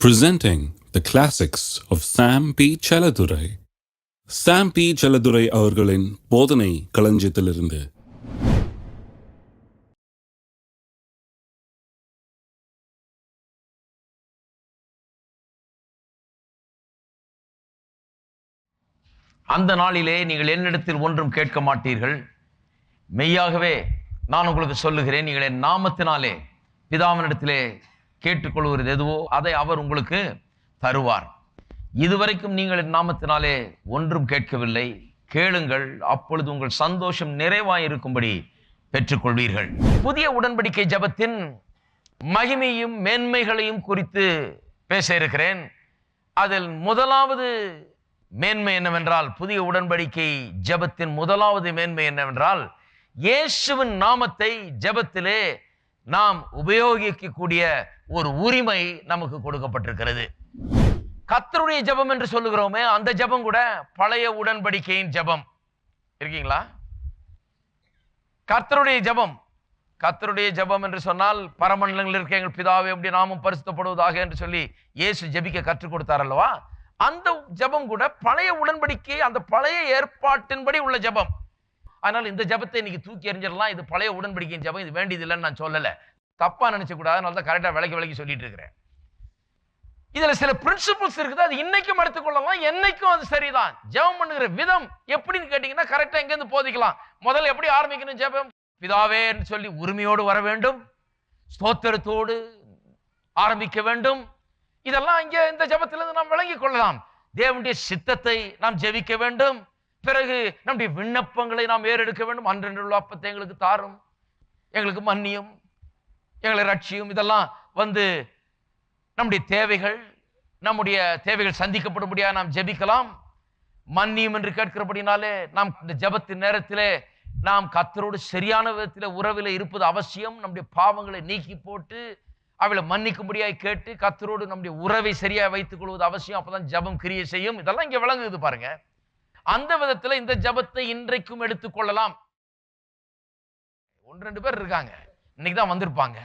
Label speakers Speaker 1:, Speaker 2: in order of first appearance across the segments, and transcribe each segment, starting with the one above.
Speaker 1: Presenting the classics of Sam P. Chaladurai. Sam P. Chaladurai அவர்களின் போதனை களஞ்சியத்திலிருந்து.
Speaker 2: அந்த நாளிலே நீங்கள் என்னிடத்தில் ஒன்றும் கேட்க மாட்டீர்கள், மெய்யாகவே நான் உங்களுக்கு சொல்லுகிறேன், நீங்கள் என் நாமத்தினாலே பிதாவினிடத்திலே கேட்டுக்கொள்வது எதுவோ அதை அவர் உங்களுக்கு தருவார். இதுவரைக்கும் நீங்கள் என் நாமத்தினாலே ஒன்றும் கேட்கவில்லை, கேளுங்கள், அப்பொழுது உங்கள் சந்தோஷம் நிறைவாயிருக்கும்படி பெற்றுக்கொள்வீர்கள். புதிய உடன்படிக்கை ஜெபத்தின் மகிமையும் மேன்மைகளையும் குறித்து பேச இருக்கிறேன். அதில் முதலாவது மேன்மை என்னவென்றால், புதிய உடன்படிக்கை ஜெபத்தின் முதலாவது மேன்மை என்னவென்றால், இயேசுவின் நாமத்தை ஜெபத்திலே நாம் உபயோகிக்கக்கூடிய ஒரு உரிமை நமக்கு கொடுக்கப்பட்டிருக்கிறது. கர்த்தருடைய ஜெபம் என்று சொல்லுகிறோமே, அந்த ஜெபம் கூட பழைய உடன்படிக்கையின் ஜெபம். இருக்கீங்களா? கர்த்தருடைய ஜெபம், கர்த்தருடைய ஜெபம் என்று சொன்னால், பரமண்டலங்களில் இருக்க எங்கள் பிதாவே அப்படி நாமும் பரிசுத்தப்படுவதாக என்று சொல்லி இயேசு ஜெபிக்க கற்றுக் கொடுத்தார் அல்லவா? அந்த ஜெபம் கூட பழைய உடன்படிக்கை, அந்த பழைய ஏற்பாட்டின்படி உள்ள ஜெபம். அதனால இந்த ஜெபத்தை இன்னைக்கு தூக்கி எறிஞ்சிடலாம், இது பழைய உடன்படிக்கையின் ஜெபம், இது வேண்டியது இல்லைன்னு நான் சொல்லலை, தப்பா நினைச்ச கூடாது. அதனால தான் கரெக்டா விலைக்கு சொல்லிட்டு இருக்கிறேன். இதுல சில பிரின்சிபிள்ஸ் இருக்குது, அது இன்னைக்கும் எடுத்துக்கொள்ளலாம், என்னைக்கும் அது சரிதான். ஜெபம் பண்ணுகிற விதம் எப்படின்னு கேட்டீங்கன்னா, கரெக்டா எங்க இருந்து போதிக்கலாம். முதல்ல எப்படி ஆரம்பிக்கணும் ஜெபம்? பிதாவேன்னு சொல்லி உரிமையோடு வர வேண்டும், ஸ்தோத்திரத்தோடு ஆரம்பிக்க வேண்டும். இதெல்லாம் இங்க இந்த ஜெபத்திலிருந்து நாம் விளங்கிக் கொள்ளலாம். தேவனுடைய சித்தத்தை நாம் ஜெபிக்க வேண்டும். பிறகு நம்முடைய விண்ணப்பங்களை நாம் ஏறெடுக்க வேண்டும். அன்றென்றுள்ள அப்பத்தை எங்களுக்கு தாரும், எங்களுக்கு மன்னியும், எங்களை ரட்சியும். இதெல்லாம் நம்முடைய தேவைகள், நம்முடைய தேவைகள் சந்திக்கப்படும்படியாக நாம் ஜெபிக்கலாம். மன்னியும் என்று கேட்கிறபடினாலே நாம் இந்த ஜெபத்தின் நேரத்திலே நாம் கர்த்தரோடு சரியான விதத்தில் உறவில் இருப்பது அவசியம். நம்முடைய பாவங்களை நீக்கி போட்டு அவளை மன்னிக்கும்படியாய் கேட்டு கர்த்தரோடு நம்முடைய உறவை சரியாக வைத்துக் கொள்வது அவசியம். அப்பதான் ஜெபம் கிரியை செய்யும். இதெல்லாம் இங்க விளங்குது பாருங்க. அந்த விதத்துல இந்த ஜெபத்தை இன்றைக்கும் எடுத்துக்கொள்ளலாம். 1-2 பேர் இருக்காங்க, இன்னைக்கு தான் வந்திருப்பாங்க.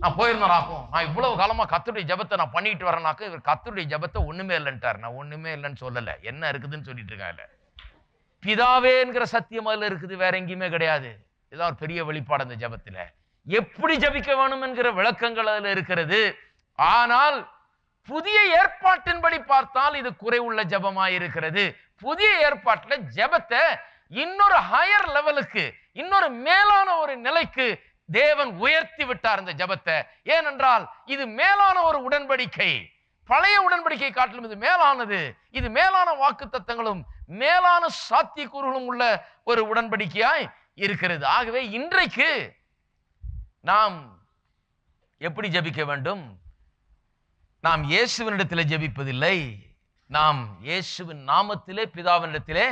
Speaker 2: நான் போயிருந்தாராக்கும், நான் இவ்வளவு காலமா கர்த்தருடைய ஜெபத்தை நான் பண்ணிட்டு வரேனாக்க, இவர் கர்த்தருடைய ஜெபத்தை ஒண்ணுமே இல்லைன்ட்டார். நான் ஒண்ணுமே இல்லைன்னு சொல்லல, என்ன இருக்குதுன்னு சொல்லிட்டு இருக்காங்க. பிதாவேங்கிற சத்தியம் அதுல இருக்குது, வேற எங்கேயுமே கிடையாது. இதுதான் ஒரு பெரிய வெளிப்பாடு அந்த ஜெபத்துல. எப்படி ஜெபிக்க வேணும் என்கிற விளக்கங்கள் அதுல இருக்கிறது. ஆனால் புதிய ஏற்பாட்டின்படி பார்த்தால் இது குறைவுள்ள ஜெபமாய் இருக்கிறது. புதிய ஏற்பாட்டுல ஜெபத்தை இன்னொரு ஹையர் லெவலுக்கு, இன்னொரு மேலான ஒரு நிலைக்கு தேவன் உயர்த்தி விட்டார் இந்த ஜெபத்தை. ஏனென்றால் இது மேலான ஒரு உடன்படிக்கை. பழைய உடன்படிக்கை காட்டிலும் இது மேலானது. இது மேலான வாக்குத்தத்தங்களும் மேலான சாத்தியக்கூறுகளும் உள்ள ஒரு உடன்படிக்கையாய் இருக்கிறது. ஆகவே இன்றைக்கு நாம் எப்படி ஜெபிக்க வேண்டும்? நாம் இயேசுவினிடத்திலே ஜெபிப்பதில்லை, நாம் இயேசுவின் நாமத்திலே பிதாவினிடத்திலே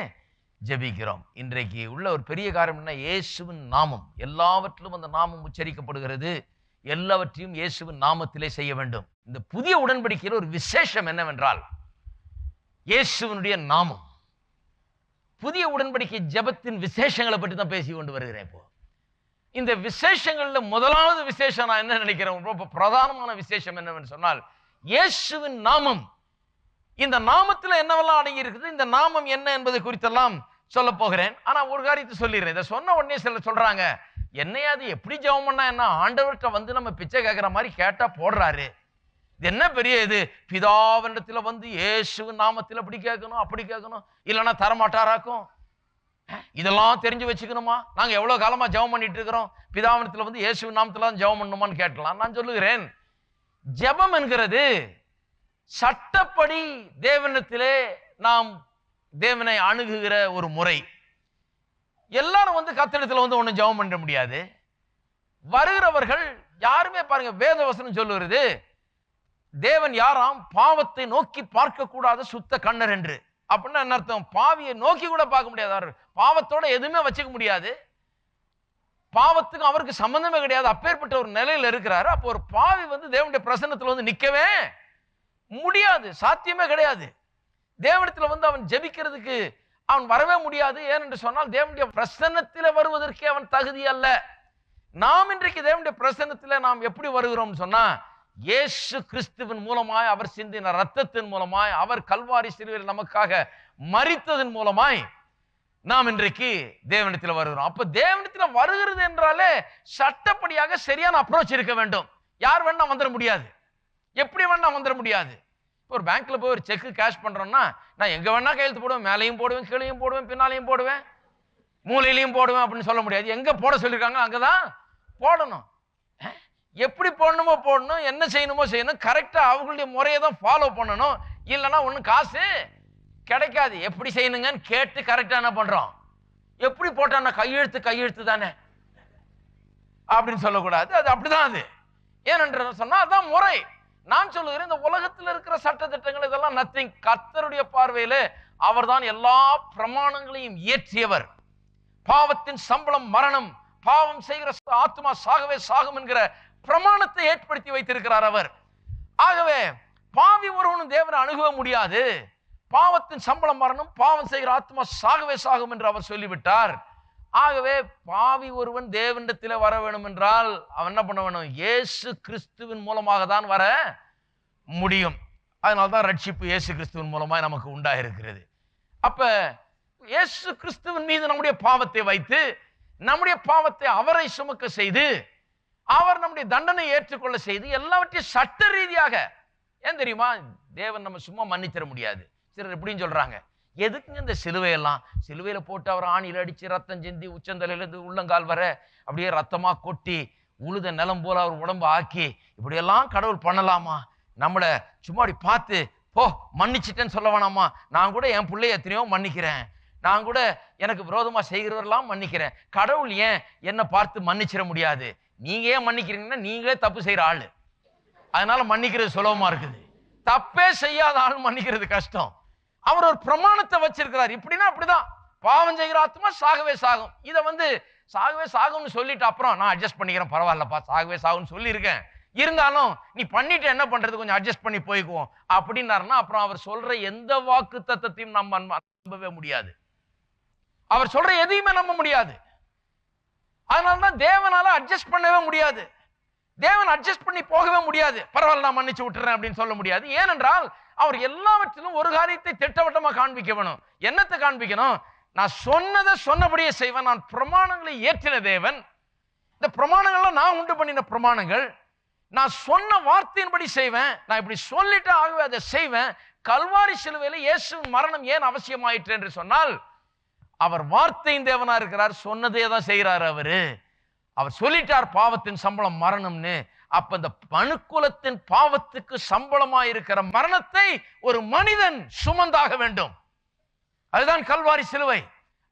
Speaker 2: ஜெபிக்கிறோம். இன்றைக்கு உள்ள ஒரு பெரிய காரணம் என்ன? இயேசுவின் நாமம். எல்லாவற்றிலும் அந்த நாமம் உச்சரிக்கப்படுகிறது. எல்லாவற்றையும் இயேசுவின் நாமத்திலே செய்ய வேண்டும். இந்த புதிய உடன்படிக்கையில் ஒரு விசேஷம் என்னவென்றால், இயேசுவினுடைய நாமம். புதிய உடன்படிக்கை ஜெபத்தின் விசேஷங்களை பற்றி தான் பேசி கொண்டு வருகிறேன். இப்போ இந்த விசேஷங்கள்ல முதலாவது விசேஷம் நான் என்ன நினைக்கிறேன், ரொம்ப பிரதானமான விசேஷம் என்னவென்று சொன்னால், இயேசுவின் நாமம். இந்த நாமத்தில் என்னவெல்லாம் அடங்கி இருக்குது, இந்த நாமம் என்ன என்பதை குறித்தெல்லாம் சொல்ல போகிறேன். ஆனா ஒரு காரியத்தை சொல்லிடுறேன். இதை சொன்ன உடனே சிலர் சொல்றாங்க, என்னையாது எப்படி ஜெபம் பண்ணா என்ன, ஆண்டவர்கிட்ட நம்ம பிச்சை கேட்கிற மாதிரி கேட்டா போடுறாரு, இது என்ன பெரிய இது, பிதாவினிடத்துல இயேசுவின் நாமத்தில் அப்படி கேட்கணும் அப்படி கேட்கணும், இல்லைன்னா தரமாட்டாராக்கும், இதெல்லாம் தெரிஞ்சு வச்சுக்கணுமா, நாங்க எவ்வளவு காலமா ஜெபம் பண்ணிட்டு இருக்கிறோம், பிதாவினிடத்துல இயேசுவின் நாமத்துல தான் ஜெபம் பண்ணணுமான்னு கேட்கலாம். நான் சொல்லுகிறேன், ஜெபம் என்கிறது சட்டப்படி தேவனிடத்திலே நாம் தேவனை அணுகுகிற ஒரு முறை. எல்லாரும் கர்த்தரிடத்துல ஒன்னும் ஜெபம் பண்ண முடியாது. வருகிறவர்கள் யாருமே பாருங்க, வேத வசனம் சொல்லுகிறது, தேவன் யாராம், பாவத்தை நோக்கி பார்க்க கூடாத சுத்த கண்ணர் என்று. அப்படின்னா என்ன அர்த்தம்? பாவியை நோக்கி கூட பார்க்க முடியாது, பாவத்தோட எதுவுமே வச்சுக்க முடியாது, பாவத்துக்கு அவருக்கு சம்பந்தமே கிடையாது, அப்பேற்பட்ட ஒரு நிலையில இருக்கிறாரு. அப்போ ஒரு பாவி தேவனுடைய பிரசன்னத்துல நிக்கவே முடியாது, சாத்தியமே கிடையாது. தேவனிடத்துல அவன் ஜெபிக்கிறதுக்கு அவன் வரவே முடியாது. ஏனென்று சொன்னால் தேவனுடைய பிரசன்னத்தில் வருவதற்கே அவன் தகுதி அல்ல. நாம் இன்றைக்கு தேவனுடைய பிரசன்னத்தில் நாம் எப்படி வருகிறோம் சொன்னா, இயேசு கிறிஸ்துவின் மூலமாய், அவர் சிந்தின ரத்தத்தின் மூலமாய், அவர் கல்வாரி சிலுவையில் நமக்காக மரித்ததன் மூலமாய் நாம் இன்றைக்கு தேவனிடத்தில் வருகிறோம். அப்ப தேவனிடத்தில் வருகிறது என்றாலே சட்டப்படியாக சரியான அப்ரோச் இருக்க வேண்டும். யார் வேணா வந்துட முடியாது, எப்படி வேணா வந்துட முடியாது. ஒரு பேங்க்ல போய் ஒரு செக் கேஷ் பண்றோம்னா, நான் எங்க வேணா கையெழுத்து போடுவேன், மேலையும் போடுவேன், கீழையும் போடுவேன், பின்னாலையும் போடுவேன், மூலையிலையும் போடுவேன் அப்படின்னு சொல்ல முடியாது. எங்க போட சொல்லியிருக்காங்க அங்கதான் போடணும். எப்படி போடணுமோ போடணும், என்ன செய்யணுமோ செய்யணும், கரெக்டா அவங்களுடைய முறையை தான் ஃபாலோ பண்ணணும். இல்லைன்னா ஒன்றும் காசு கிடைக்காது. எப்படி செய்யணுங்கன்னு கேட்டு கரெக்டா என்ன பண்றோம், எப்படி போட்டான்னா கையெழுத்து தானே அப்படின்னு சொல்லக்கூடாது. அது அப்படிதான். அது ஏனென்று சொன்னா அதான் முறை. நான் சொல்லுகிறேன், இந்த உலகத்தில் இருக்கிற சட்ட திட்டங்கள் இதெல்லாம் நத்திங். கர்த்தருடைய பார்வையிலே அவர்தான் எல்லா பிரமாணங்களையும் இயற்றியவர். பாவத்தின் சம்பளம் மரணம், பாவம் செய்கிற ஆத்மா சாகவே சாகும் என்கிற பிரமாணத்தை ஏற்படுத்தி வைத்திருக்கிறார் அவர். ஆகவே பாவி ஒருவனும் தேவனை அணுக முடியாது. பாவத்தின் சம்பளம் மரணம், பாவம் செய்கிற ஆத்மா சாகவே சாகும் என்று அவர் சொல்லிவிட்டார். ஆகவே பாவி ஒருவன் தேவனிடத்தில் வர வேண்டும் என்றால் அவன் என்ன பண்ண வேணும், இயேசு கிறிஸ்துவின் மூலமாக தான் வர முடியும். அதனால்தான் ரட்சிப்பு இயேசு கிறிஸ்துவின் மூலமாக நமக்கு உண்டாயிருக்கிறது. அப்ப இயேசு கிறிஸ்துவின் மீது நம்முடைய பாவத்தை வைத்து, நம்முடைய பாவத்தை அவரை சுமக்க செய்து, அவர் நம்முடைய தண்டனை ஏற்றுக்கொள்ள செய்து, எல்லாவற்றையும் சட்ட ரீதியாக. ஏன் தெரியுமா, தேவன் நம்ம சும்மா மன்னித்தர முடியாது. சிலர் எப்படின்னு சொல்றாங்க, எதுக்குங்க இந்த சிலுவையெல்லாம், சிலுவையில போட்டு அவர் ஆணியில் அடிச்சு ரத்தம் சிந்தி உச்சந்தலையிலிருந்து உள்ளங்கால் வர அப்படியே ரத்தமா கொட்டி உழுத நிலம் போல அவர் உடம்பு ஆக்கி இப்படியெல்லாம் கடவுள் பண்ணலாமா? நம்மளை சும்மா அப்படி பார்த்து போ மன்னிச்சிட்டேன்னு சொல்ல வேணாமா? நான் கூட என் பிள்ளைய எத்தனையோ மன்னிக்கிறேன், நான் கூட எனக்கு விரோதமா செய்கிறவரெல்லாம் மன்னிக்கிறேன். கடவுள் ஏன் என்னை பார்த்து மன்னிச்சிட முடியாது? நீங்க ஏன் மன்னிக்கிறீங்கன்னா நீங்களே தப்பு செய்யற ஆளு, அதனால மன்னிக்கிறது சுலபமா இருக்குது. தப்பே செய்யாத ஆள் மன்னிக்கிறது கஷ்டம். அவர் ஒரு பிரமாணத்தை வச்சிருக்கிறார். இப்படின்னா அப்படிதான், பாவம் செய்கிற ஆத்மா சாகவே சாகும். இதை சாகவே சாகும்னு சொல்லிட்டு அப்புறம் நான் அட்ஜஸ்ட் பண்ணிக்கிறேன், பரவாயில்லப்பா சாகவே சாகும்னு சொல்லியிருக்கேன், இருந்தாலும் நீ பண்ணிட்டு என்ன பண்றது, கொஞ்சம் அட்ஜஸ்ட் பண்ணி போய்க்குவோம் அப்படின்னாருன்னா அப்புறம் அவர் சொல்ற எந்த வாக்கு தத்தத்தையும் நம்ம நம்பவே முடியாது. அவர் சொல்ற எதையுமே நம்ப முடியாது. அதனாலதான் தேவனால அட்ஜஸ்ட் பண்ணவே முடியாது. தேவன் அட்ஜஸ்ட் பண்ணி போகவே முடியாது. பரவாயில்ல நான் மன்னிச்சு விட்டுறேன் அப்படின்னு சொல்ல முடியாது. ஏனென்றால் அவர் எல்லாவற்றிலும் ஒரு காரியத்தை திட்டவட்டமா காண்பிக்க வேணும். என்னத்தை காண்பிக்கணும்? நான் சொன்னதை சொன்னபடியே செய்வேன். நான் பிரமாணங்களை ஏற்றின தேவன். இந்த பிரமாணங்கள்லாம் நான் உண்டு பண்ணின பிரமாணங்கள். நான் சொன்ன வார்த்தையின்படி செய்வேன். நான் இப்படி சொல்லிட்டு ஆகவே அதை செய்வேன். கல்வாரி சிலுவையில இயேசுவின் மரணம் ஏன் அவசியமாயிற்று என்று சொன்னால், அவர் வார்த்தையின் தேவனா இருக்கிறார், சொன்னதே தான் செய்கிறார். அவர் சொல்லிட்டார் பாவத்தின் சம்பளம் மரணம்னு. அப்ப இந்த மனுக்குலத்தின் பாவத்துக்கு சம்பளமா இருக்கிற மரணத்தை ஒரு மனிதன் சுமந்தாக வேண்டும். அதுதான் கல்வாரி சிலுவை.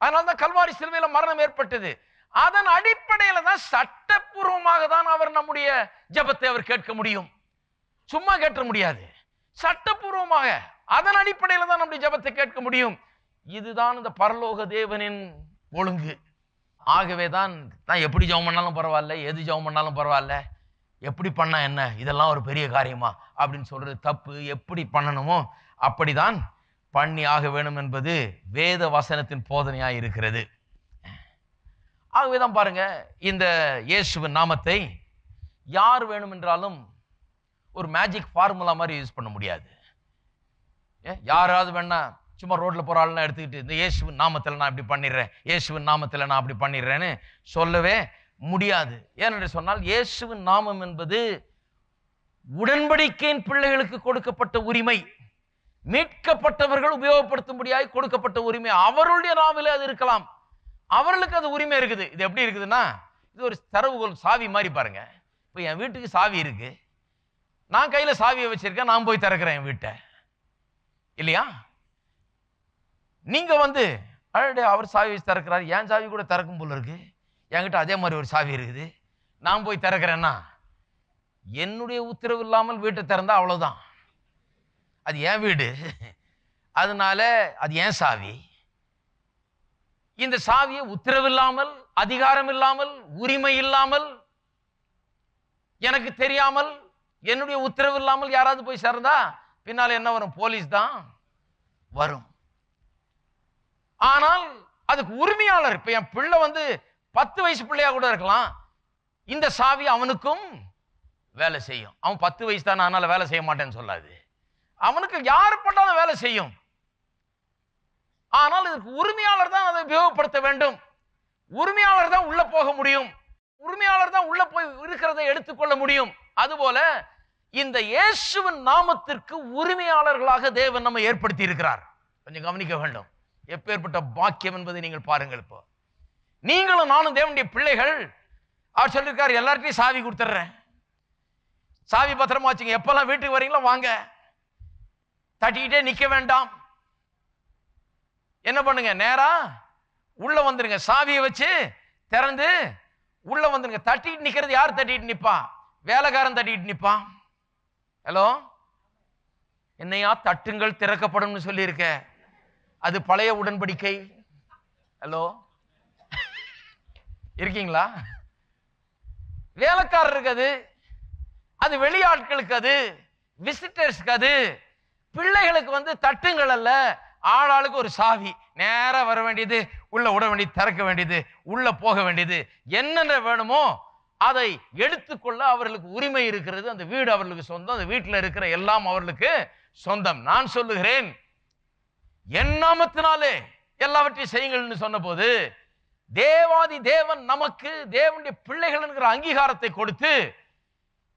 Speaker 2: அதனால்தான் கல்வாரி சிலுவையில மரணம் ஏற்பட்டது. அதன் அடிப்படையில தான் சட்டப்பூர்வமாக தான் அவர் நம்முடைய ஜெபத்தை அவர் கேட்க முடியும். சும்மா கேட்க முடியாது, சட்டப்பூர்வமாக அதன் அடிப்படையில தான் நம்முடைய ஜெபத்தை கேட்க முடியும். இதுதான் இந்த பரலோக தேவனின் ஒழுங்கு. ஆகவே தான் நான் எப்படி ஜெபம் பண்ணாலும் பரவாயில்ல, எது ஜெபம் பண்ணாலும் பரவாயில்ல, எப்படி பண்ணா என்ன, இதெல்லாம் ஒரு பெரிய காரியமா அப்படின்னு சொல்றது தப்பு. எப்படி பண்ணணுமோ அப்படிதான் பண்ணி ஆக வேணும் என்பது வேத வசனத்தின் போதனையாக இருக்கிறது. ஆகவேதான் பாருங்க, இந்த இயேசுவின் நாமத்தை யார் வேணும் என்றாலும் ஒரு மேஜிக் ஃபார்முலா மாதிரி யூஸ் பண்ண முடியாது. யாராவது வேணா சும்மா ரோட்ல போற ஆள்லாம் எடுத்துக்கிட்டு இந்த இயேசுவின் நாமத்தில் நான் இப்படி பண்ணிடுறேன், இயேசுவின் நாமத்தில் நான் அப்படி பண்ணிடுறேன்னு சொல்லவே முடியாது. ஏனென்று சொன்னால் இயேசுவின் நாமம் என்பது உடன்படிக்கையின் பிள்ளைகளுக்கு கொடுக்கப்பட்ட உரிமை, மீட்கப்பட்டவர்கள் உபயோகப்படுத்தும்படியாய் கொடுக்கப்பட்ட உரிமை. அவருடைய நாவிலே அது இருக்கலாம், அவர்களுக்கு அது உரிமை இருக்குது. இது எப்படி இருக்குதுன்னா, இது ஒரு திறவுகோல் சாவி மாதிரி பாருங்க. இப்போ என் வீட்டுக்கு சாவி இருக்கு, நான் கையில சாவியை வச்சிருக்கேன், நான் போய் திறக்கிறேன் என் வீட்டை, இல்லையா? நீங்க அடடே அவர் சாவி வச்சு திறக்கிறார், என் சாவி கூட திறக்கும் போல இருக்கு, என்கிட்ட அதே மாதிரி ஒரு சாவி இருக்குது, நான் போய் திறக்கிறேன்னா என்னுடைய உத்தரவு இல்லாமல் வீட்டை திறந்தா அவ்வளவுதான், அது என் வீடு, அதனால அது ஏன் சாவி. இந்த சாவியை உத்தரவு இல்லாமல், அதிகாரம் இல்லாமல், உரிமை இல்லாமல், எனக்கு தெரியாமல், என்னுடைய உத்தரவு இல்லாமல் யாராவது போய் சேர்ந்தா பின்னால என்ன வரும்? போலீஸ் தான் வரும். ஆனால் அதுக்கு உரிமையாளர், இப்ப என் பிள்ளை 10 வயசு பிள்ளையா கூட இருக்கலாம், இந்த சாவி அவனுக்கும் வேலை செய்யும். அவன் 10 வயசு தானே, அதனால வேலை செய்ய மாட்டேன்னு சொல்லாது. அவனுக்கு யாரு பண்ணாலும் வேலை செய்யும். ஆனால் இதற்கு உரிமையாளர் தான் அதை உபயோகப்படுத்த வேண்டும். உரிமையாளர் தான் உள்ள போக முடியும். உரிமையாளர் தான் உள்ள போய் இருக்கிறதை எடுத்துக்கொள்ள முடியும். அதுபோல இந்த இயேசுவின் நாமத்திற்கு உரிமையாளர்களாக தேவன் நம்ம ஏற்படுத்தி இருக்கிறார். கொஞ்சம் கவனிக்க வேண்டும். எப்பேற்பட்ட பாக்கியம் என்பதை நீங்கள் பாருங்கள். இப்போ நீங்களும் நானும் தேவனுடைய பிள்ளைகள். அவர் சொல்லியிருக்காரு, எல்லார்ட்டையும் சாவி கொடுத்துட்றேன், சாவி பத்திரமா வச்சுங்க, எப்பெல்லாம் வீட்டுக்கு வரீங்களோ வாங்க, தட்டிக்கிட்டே நிக்க வேண்டாம். என்ன பண்ணுங்க, நேரா உள்ள வந்துருங்க, சாவியை வச்சு திறந்து உள்ள வந்துருங்க. தட்டிட்டு நிக்கிறது யார் தட்டிட்டு நிப்பா? வேலைக்காரன் தட்டிட்டு நிப்பான். ஹலோ, என்னையா தட்டுங்கள் திறக்கப்படும் சொல்லி இருக்க, அது பழைய உடன்படிக்கை. ஹலோ, இருக்கீங்களா? வேலைக்காரருக்கு அது, அது வெளியாட்களுக்கு, அது விசிட்டர்ஸ்க்கு, அது பிள்ளைகளுக்கு தட்டுங்கள் அல்ல. ஆளாளுக்கு ஒரு சாவி, நேரா வர வேண்டியது, உள்ள விட வேண்டியது, திறக்க வேண்டியது, உள்ள போக வேண்டியது, என்னென்ன வேணுமோ அதை எடுத்துக்கொள்ள அவர்களுக்கு உரிமை இருக்கிறது. அந்த வீடு அவர்களுக்கு சொந்தம், அந்த வீட்டில் இருக்கிற எல்லாம் அவர்களுக்கு சொந்தம். நான் சொல்லுகிறேன், என் நாமத்தினாலே எல்லாவற்றையும் செய்யுங்கள்னு சொன்ன போது தேவாதி தேவன் நமக்கு தேவனுடைய பிள்ளைகள் என்கிற அங்கீகாரத்தை கொடுத்து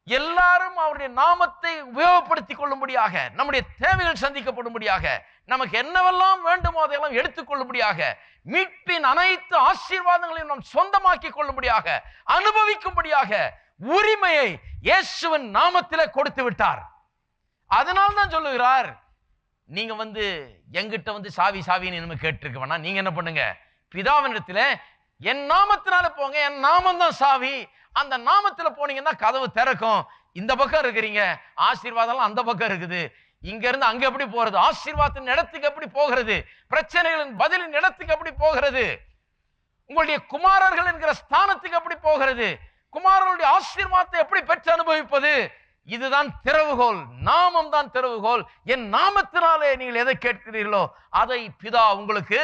Speaker 2: எல்லாரும் அவருடைய நாமத்தை உபயோகப்படுத்திக் கொள்ளும்படியாக, நம்முடைய தேவைகள் சந்திக்கப்படும்படியாக, நமக்கு என்னவெல்லாம் வேண்டுமோ அதையெல்லாம் எடுத்துக்கொள்ளும்படியாக, மீட்பின் அனைத்து ஆசீர்வாதங்களையும் நாம் சொந்தமாக்கி கொள்ளும்படியாக, அனுபவிக்கும்படியாக உரிமையை இயேசுவின் நாமத்திலே கொடுத்து விட்டார். அதனால் தான் சொல்லுகிறார், நீங்க எங்கிட்ட சாவி சாவின்னு இனிமே கேட்டிருக்க வேணாம். நீங்க என்ன பண்ணுங்க, பிதாவினிடத்துல என் நாமத்தினால போங்க, என் நாமம் தான் சாவி. அந்த நாமத்துல போனீங்கன்னா கதவு திறக்கும். இந்த பக்கம் இருக்கிறீங்க, ஆசீர்வாதம் அந்த பக்கம் இருக்குது. இங்க இருந்து அங்க எப்படி போறது? ஆசீர்வாதத்தின் இடத்துக்கு எப்படி போகிறது? பிரச்சனைகளின் பதிலின் இடத்துக்கு எப்படி போகிறது? உங்களுடைய குமாரர்கள் என்கிற ஸ்தானத்துக்கு எப்படி போகிறது? குமாரர்களுடைய ஆசீர்வாதத்தை எப்படி பெற்று அனுபவிப்பது? இதுதான் திறவுகோல், நாமம் தான் திறவுகோல். என் நாமத்தினாலே நீங்கள் எதை கேட்கிறீர்களோ அதை பிதா உங்களுக்கு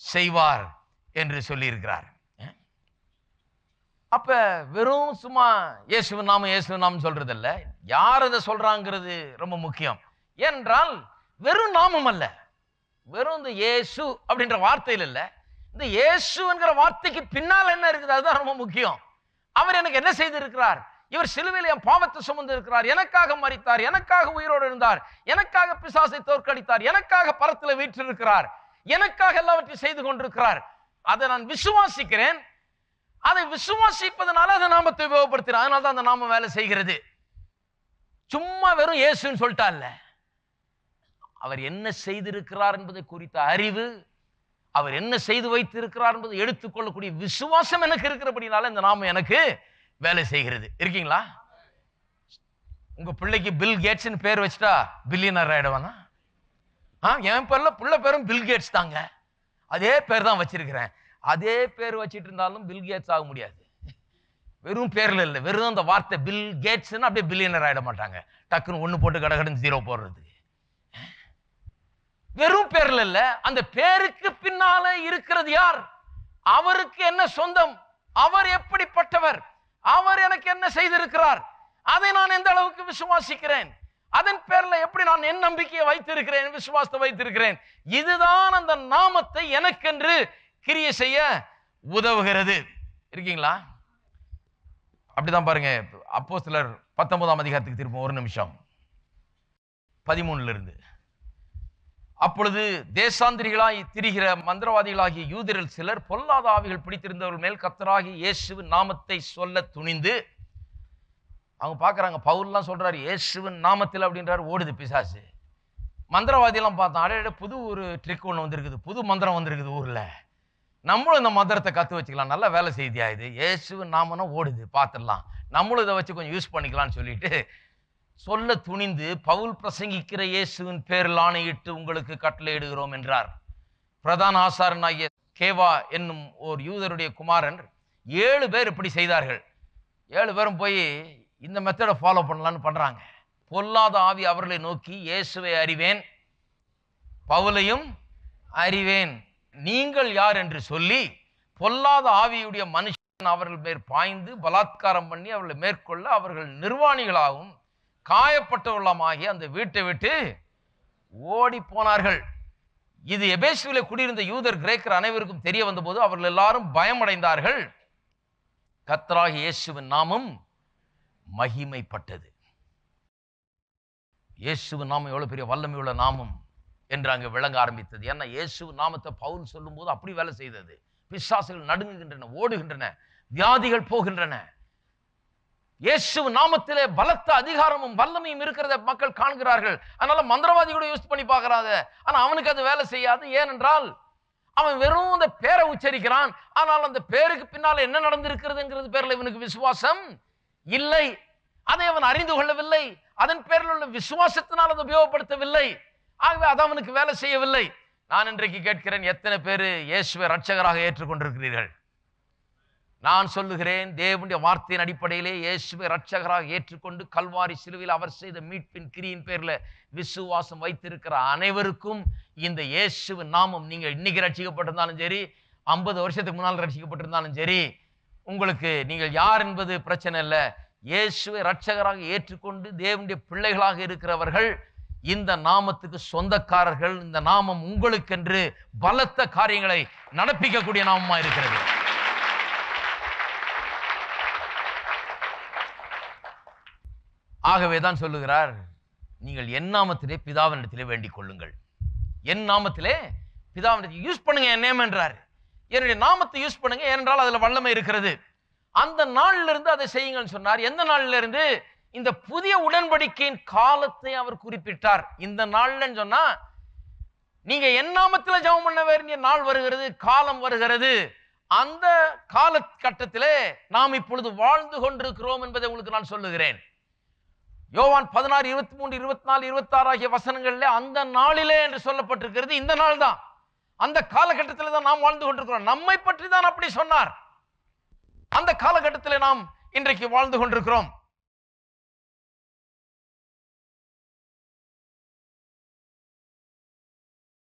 Speaker 2: செய்வார் என்று சொல்லி இருக்கிறார். அப்ப வெறும் சும்மா இயேசுவின் நாமம் இயேசுவின் நாமம் சொல்றது இல்ல, யார் அதை சொல்றாங்கிறது ரொம்ப முக்கியம். என்றால் வெறும் நாமம் அல்ல, வெறும் இந்த இயேசு அப்படின்ற வார்த்தையில் இல்ல, இந்த இயேசு என்கிற வார்த்தைக்கு பின்னால் என்ன இருக்குது அதுதான் ரொம்ப முக்கியம். அவர் எனக்கு என்ன செய்திருக்கிறார்? இவர் சிலுவையில் என் பாவத்தை சுமந்து இருக்கிறார், எனக்காக மரித்தார், எனக்காக உயிரோடு இருந்தார், எனக்காக பிசாசை தோற்கடித்தார், எனக்காக பரத்தில் வீற்றிருக்கிறார், எனக்காக எல்லாவற்றையும் செய்து கொண்டிருக்கிறார். அதை நான் விசுவாசிக்கிறேன். அதை விசுவாசிப்பதனால அந்த நாமத்தை உபயோகப்படுத்துறேன். அதனால தான் அந்த நாமம் வேலை செய்கிறது. சும்மா வெறும் இயேசுன்னு சொல்லிட்டா இல்ல, அவர் என்ன செய்திருக்கிறார் என்பதை குறித்த அறிவு, அவர் என்ன செய்து வைத்திருக்கிறார் என்பதை எடுத்துக்கொள்ளக்கூடிய விசுவாசம் எனக்கு இருக்கிறபடினால இந்த நாமம் எனக்கு வேலை செய்கிறது. இருக்கீங்களா? உங்க பிள்ளைக்கு பில் கேட்ஸ் பேர் வச்சுட்டா பில்லியனர் ஆயிடுவானா? என் பேர்ல புள்ள பேரும் பில் கேட்ஸ் தாங்க, அதே பேர் தான் வச்சிருக்கிறேன். அதே பேர் வச்சிட்டு இருந்தாலும் பில் கேட்ஸ் ஆக முடியாது. வெறும் பேர்ல இல்லை, வெறும் அந்த வார்த்தை பில் கேட்ஸ் அப்படியே பில்லியனர் ஆயிட மாட்டாங்க. டக்குன்னு ஒண்ணு போட்டு கடகடன் 0 போடுறது. வெறும் பேர்ல இல்ல, அந்த பேருக்கு பின்னால இருக்கிறது யார், அவருக்கு என்ன சொந்தம், அவர் எப்படிப்பட்டவர், அவர் எனக்கு என்ன செய்திருக்கிறார், அதை நான் எந்த அளவுக்கு விசுவாசிக்கிறேன், அதன் பேர்ல எப்படி நான் என் நம்பிக்கையை வைத்திருக்கிறேன், விசுவாசத்தை வைத்திருக்கிறேன். இதுதான் அந்த நாமத்தை எனக்கென்று கிரியை செய்ய உதவுகிறது. இருக்கீங்களா? அப்படிதான் பாருங்க. அப்போஸ்தலர் 19ஆம் அதிகாரத்துக்கு திரும்ப ஒரு நிமிஷம் 13 இருந்து. அப்பொழுது தேசாந்திரிகளாய் திரிகிற மந்திரவாதிகளாகிய யூதரில் சிலர் பொல்லாத ஆவிகள் பிடித்திருந்தவர்கள் மேல் கர்த்தராகிய இயேசுவின் நாமத்தை சொல்ல துணிந்து, அவங்க பார்க்குறாங்க, பவுல்லாம் சொல்றாரு இயேசுவின் நாமத்தில் அப்படின்றாரு, ஓடுது பிசாசு. மந்திரவாதியெல்லாம் பார்த்தோம், அடையிட புது ஒரு ட்ரிக் ஒன்று வந்திருக்குது, புது மந்திரம் வந்திருக்குது ஊரில், நம்மளும் இந்த மந்திரத்தை கற்று வச்சுக்கலாம், நல்ல வேலை செய்தியா இது, இயேசுவின் நாமனா ஓடுது, பார்த்துடலாம், நம்மளும் இதை வச்சு கொஞ்சம் யூஸ் பண்ணிக்கலாம்னு சொல்லிட்டு சொல்ல துணிந்து, பவுல் பிரசங்கிக்கிற இயேசுவின் பேரில் ஆணையிட்டு உங்களுக்கு கட்டளையிடுகிறோம் என்றார். பிரதான ஆசாரனாகிய கேவா என்னும் ஒரு யூதருடைய குமாரன் 7 பேர் இப்படி செய்தார்கள். 7 பேரும் போய் இந்த மெத்தடை ஃபாலோ பண்ணலான்னு பண்றாங்க. பொல்லாத ஆவி அவர்களை நோக்கி, இயேசுவை அறிவேன், பவுலையும் அறிவேன், நீங்கள் யார் என்று சொல்லி பொல்லாத ஆவியுடைய மனுஷன் அவர்கள் மேல் பாய்ந்து பலாத்காரம் பண்ணி அவர்களை மேற்கொள்ள அவர்கள் நிர்வாணிகளாகவும் காயப்பட்டவர்களுமாகி அந்த வீட்டை விட்டு ஓடி போனார்கள். இது எபேசுவிலே குடியிருந்த யூதர் கிரேக்கர் அனைவருக்கும் தெரிய வந்தபோது அவர்கள் எல்லாரும் பயமடைந்தார்கள். கர்த்தராகிய இயேசுவின் நாமம் மகிமைப்பட்டது. இயேசுவின் நாமம் எவ்வளவு பெரிய வல்லமை உள்ள நாமம் என்று அங்கு விளங்க ஆரம்பித்தது. ஏன்னா இயேசுவின் நாமத்தை பவுல் சொல்லும் போது அப்படி வேலை செய்தது. பிசாசுகள் நடுங்குகின்றன, ஓடுகின்றன, வியாதிகள் போகின்றன. இயேசுவின் நாமத்திலே பலத்த அதிகாரமும் வல்லமையும் இருக்கிறத மக்கள் காண்கிறார்கள். அதனால மந்திரவாதி கூட யூஸ் பண்ணி பார்க்கறாங்க. ஆனா அவனுக்கு அது வேலை செய்யாது. ஏனென்றால் அவன் வெறும் அந்த பேரை உச்சரிக்கிறான். ஆனால் அந்த பேருக்கு பின்னால என்ன நடந்திருக்கிறதுங்கிறது பேர்ல இவனுக்கு விசுவாசம் இல்லை. அதை அவன் அறிந்து கொள்ளவில்லை. அதன் பேரில் உள்ள விசுவாசத்தினால் அதை உபயோகப்படுத்தவில்லை. ஆகவே அது அவனுக்கு வேலை செய்யவில்லை. நான் இன்றைக்கு கேட்கிறேன், எத்தனை பேர் இயேசுவை ரட்சகராக ஏற்றுக்கொண்டிருக்கிறீர்கள்? நான் சொல்லுகிறேன், தேவனுடைய வார்த்தையின் அடிப்படையிலே இயேசுவை ரட்சகராக ஏற்றுக்கொண்டு கல்வாரி சிலுவையில் அவர் செய்த மீட்பின் கிரியின் பேர்ல விசுவாசம் வைத்திருக்கிற அனைவருக்கும் இந்த இயேசுவின் நாமம், நீங்க இன்னைக்கு ரட்சிக்கப்பட்டிருந்தாலும் சரி, 50 வருஷத்துக்கு முன்னால் ரட்சிக்கப்பட்டிருந்தாலும் சரி, உங்களுக்கு நீங்கள் யார் என்பது பிரச்சனை இல்லை. இயேசுவை ரட்சகராக ஏற்றுக்கொண்டு தேவனுடைய பிள்ளைகளாக இருக்கிறவர்கள் இந்த நாமத்துக்கு சொந்தக்காரர்கள். இந்த நாமம் உங்களுக்கென்று பலத்த காரியங்களை நடப்பிக்கக்கூடிய நாமமா இருக்கிறது. ஆகவேதான் சொல்லுகிறார், நீங்கள் என் நாமத்திலே பிதாவினிடத்திலே வேண்டிக் கொள்ளுங்கள். என் நாமத்திலே பிதாவினிடத்தில் யூஸ் பண்ணுங்க. என் நேம் என்றார். என்னுடைய நாமத்தை யூஸ் பண்ணுங்க, ஏனென்றால் அதுல வல்லமை இருக்கிறது. அந்த நாள்ல இருந்து அதை செய்யுங்கன்னு சொன்னார். எந்த நாள்ல இருந்து? இந்த புதிய உடன்படிக்கையின் காலத்தை அவர் குறிப்பிட்டார். இந்த நாள்லன்னு சொன்னா, நீங்க என் நாமத்தில் ஜெபம் பண்ண வேண்டிய நாள் வருகிறது, காலம் வருகிறது. அந்த காலகட்டத்திலே நாம் இப்பொழுது வாழ்ந்து கொண்டிருக்கிறோம் என்பதை உங்களுக்கு நான் சொல்லுகிறேன். யோவான் 16, 23, 24, 26 ஆகிய வசனங்களிலே அந்த நாளிலே என்று சொல்லப்பட்டிருக்கிறது. இந்த நாள் தான், அந்த காலகட்டத்தில் தான் நாம் வாழ்ந்து கொண்டிருக்கிறோம். நம்மை பற்றி தான் அப்படி சொன்னார். அந்த காலகட்டத்தில் நாம் இன்றைக்கு வாழ்ந்து கொண்டிருக்கிறோம்.